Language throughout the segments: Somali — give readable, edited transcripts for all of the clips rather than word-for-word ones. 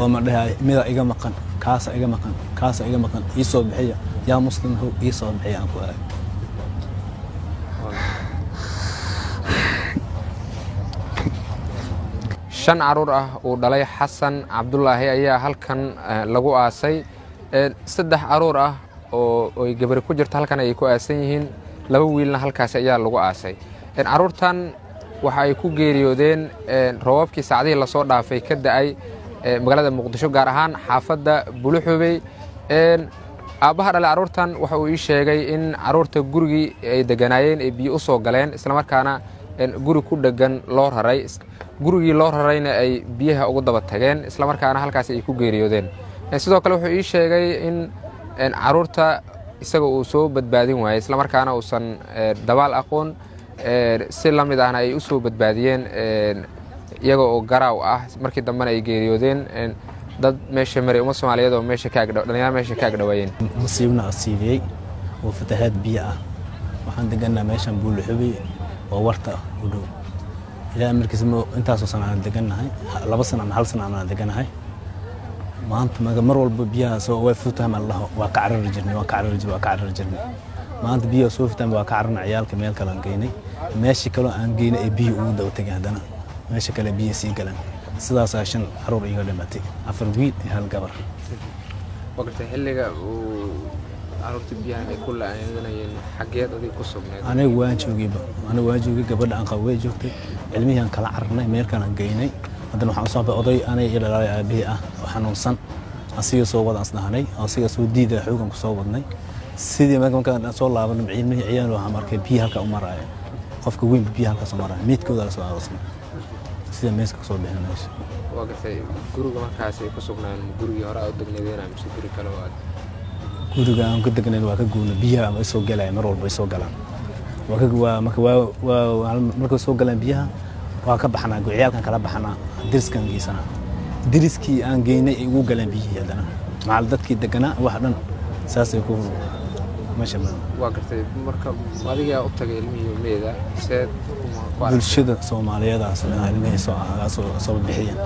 oo ma dhahay mida iga maqan kaasa iga maqan kaasa iga maqan isoo bixiya yaa muslim hu isoo bixiya aan ku arag shan caruur ah uu dhalay Xasan Cabdullaahi ayaa halkan lagu aasay saddex caruur ah oo gabar ku jirta halkan ay ku aasan yihiin laba wiilna halkaas ayaa lagu aasay caruurtan waxa ay ku geeriyoodeen roobabkii saacadihii la soo dhaafay ka da'ay magaalada Muqdisho gaar ahaan xaafadda Buluxubey aabaha dhalay caruurtan waxa uu ii sheegay in caruurta gurigii ay deganaayeen ee biyo u soo galeen isla markaana guri ku dhagan loo raray gurigii loo rarayna ay biyaha ugu daba tageen isla markaana halkaas ay ku geeriyoodeen sidoo kale wuxuu ii sheegay in caruurta isaga uu soo badbaadin waayay isla markaana uusan dabaal aqoon si la mid ahna ay u soo badbaadiyeen iyaga oo garaaw ah markii dambena ay geeriyoodeen dad meesha maray uma Soomaaliyeed oo meesha ka agdhaw dhalinyaro meesha ka agdhawaayeen musiibna asiibay oo fatahaad biyo ah waxaan deganaa meeshan Buluxubey oo warta u dhow ilaa markiis intaas oo sanad deganahay laba sano ama hal sano aan deganahay maanta mar walba biyaha soo way futaan Allah waa ka carar jirnay maanta biyaha soo futaan waa ka cararna ciyaalka meel kale aan geynay meeshii kale aan geynay ee biyo ugu daw tagay hadana meeshii kale biyo sii galan sidaas ah shan caruur iga dhimatay afar wiil iyo hal gabar waqti xilliga uu caruurta biyaha ay ku laaynayeen xageed adiga ku sugnayd aniga waan joogay gabadha aan qabay joogtay cilmiyan kala cararnay meel kale aan geynay haddana waxaan soo baxay oday anay ila dhalay aabihi ah oo xanuunsan asiga soo wada asnaanay asiga soo diiday xoogan ku soo wadnay sidii markaan soo laabanay cilmihii ciyaal waxa markay biyo halka u maraay qofka weyn biyo halka soo maraay meedkooda la soo aasnay sida meeska soo bixinayso waqti guriga markaas ay ku sugnaan gurigii hore oo degnadeena mise guri kale oo guriga aan ku degnay waa ka guuna biyaha ay soo galay mar walba ay soo galaan marka soo galaan biyaha waa ka baxnaa ciyaalkan kala baxnaa diriskan geysana diriskii aan geynay ay ugu galaan biyihii hadana macal dadkii deganaa wax dhan saasay ku meesha waa gartay marka adiga u tagay ilmihii meeda seed bulshada Soomaaliyeed ilmihii soo bixiyeen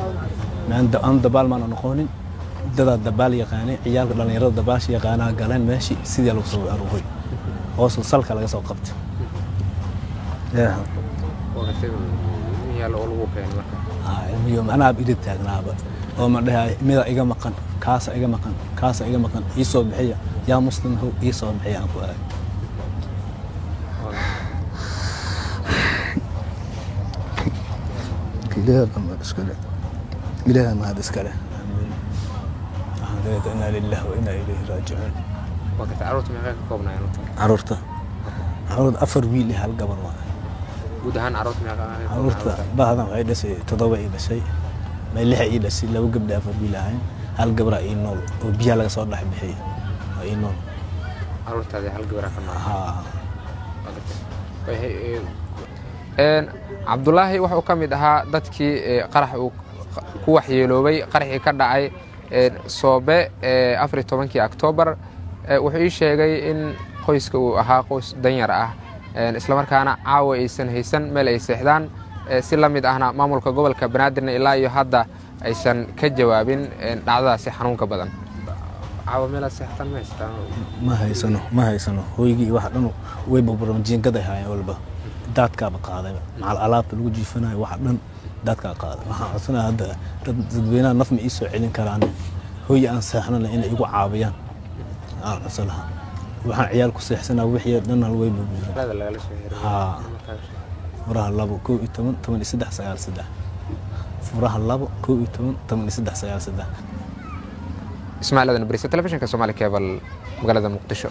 aan dabaal ma noqonin dada dabaal yaqaanay ciyaalka dhalinyarada dabaasha yaqaanaa galeen meeshii sidii lagu soo aruuray hoos salka laga soo qabtay waqti yaalo oo lagu keenay marka ilmiyo macnaha idin taagnaaba oo ma dhahay mida iga maqan kaasa iga maqan isoo bixiya yaa muslim hu isoo bixiya aan ku arag إلهي ما هذا إسكاله إنا لله وإنا إليه راجعون وقت عروت من غير كوبنا يعني عروت أفر ويلي هالقبر واحد ودهان عروت من غير عروت بعضهم عيد شيء تضوي عيد شيء ما اللي عيد شيء لو قبل أفر ويلي هاي هالقبر أي نول وبيها لك صار لح بحي أي نول عروت هذه هالقبر كنا Cabdullaahi wuxuu ka mid ahaa dadkii qarax uu ku waxyeeloobay qaraxii ka dhacay Soobe 14 Oktoobar wuxuu ii sheegay in qoyska uu ahaa qoys danyar ah isla markaana caawa aysan haysan meel ay seexdaan si la mid ahna maamulka gobolka Banaadir ilaa iyo hadda aysan ka jawaabin dhacdadaasi xanuunka badan caawa meel seexdan ma haysano hooygii wax dhan way burburan jiingaday haayeen walba dadka qaaday macal alaabta lagu jiifanayo wax dhan dadka qaaday waxa asna hadda dadweynaha naf ma isoo celin karaan hooy aan seexnana in ay igu caawiyaan asalaha waxa ciyaal ku seexsanaa wixii dhan hal way burburan furaha labo 12 furaha labo 12 Ismaaciil Aadan Bariis telefishinka Soomaali Cable magaalada Muqdisho